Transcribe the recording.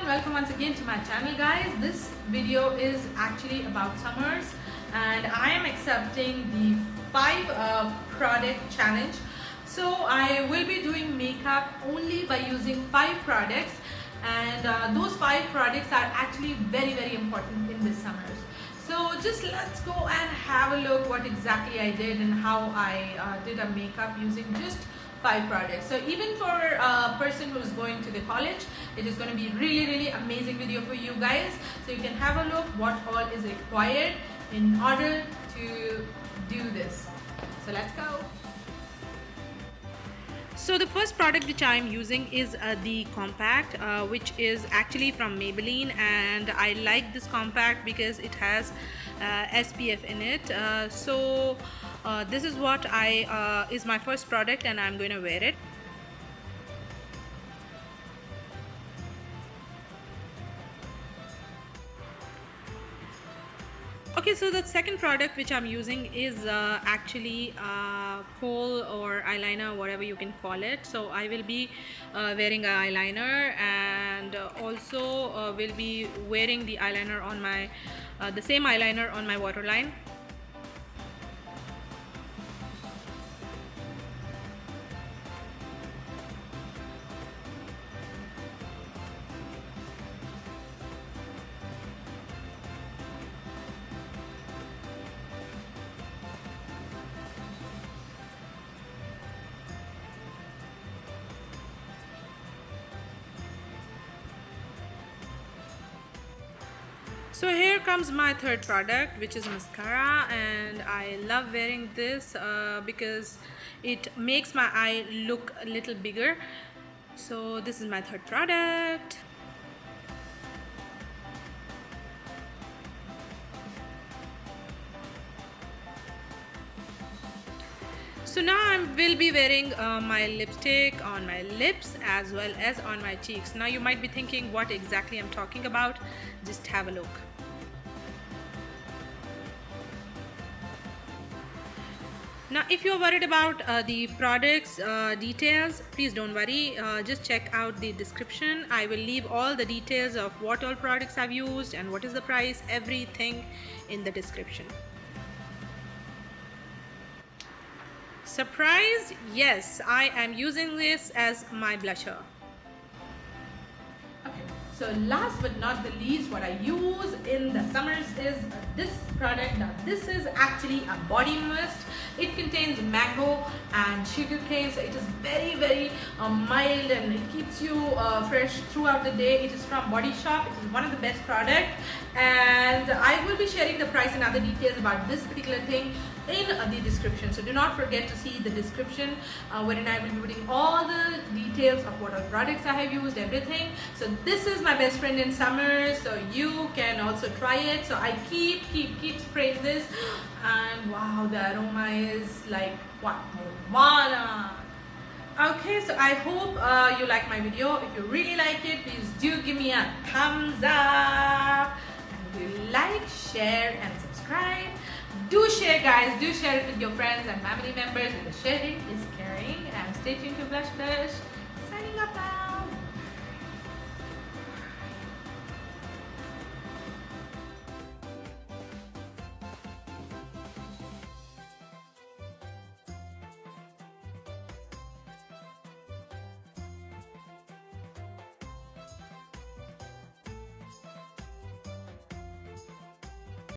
welcome once again to my channel, guys. This video is actually about summers and I am accepting the 5 product challenge. So I will be doing makeup only by using 5 products, and those 5 products are actually very important in this summers. So just let's go and have a look what exactly I did and how I did a makeup using just 5 products. So even for a person who is going to the college, it is going to be really amazing video for you guys. So you can have a look what all is required in order to do this. So let's go. So the first product which I am using is the compact, which is actually from Maybelline, and I like this compact because it has SPF in it. This is what is my first product and I'm going to wear it. Okay, so the second product which I'm using is actually kohl or eyeliner, whatever you can call it. So I will be wearing an eyeliner, and also will be wearing the eyeliner on my the same eyeliner on my waterline. So here comes my third product, which is mascara, and I love wearing this because it makes my eye look a little bigger. So this is my third product. So now I will be wearing my lipstick on my lips as well as on my cheeks. Now you might be thinking what exactly I'm talking about. Just have a look. Now if you're worried about the products details, please don't worry, just check out the description. I will leave all the details of what all products I've used and what is the price, everything in the description. Surprise, yes, I am using this as my blusher. Okay, so last but not the least, what I use in the summers is this product. Now this is actually a body mist. It contains mango and sugar cane, so it is very mild and it keeps you fresh throughout the day. It is from Body Shop. It is one of the best products, and I will be sharing the price and other details about this particular thing in the description. So do not forget to see the description wherein I will be putting all the details of what all products I have used, everything. So this is my best friend in summer, so you can also try it. So I keep spraying this, and wow, the aroma is like what, Nirvana. Okay, so I hope you like my video. If you really like it, please do give me a thumbs up, and do like, share and subscribe. Do share, guys, do share it with your friends and family members, because sharing is caring. And stay tuned to Blush Blush. Signing up now.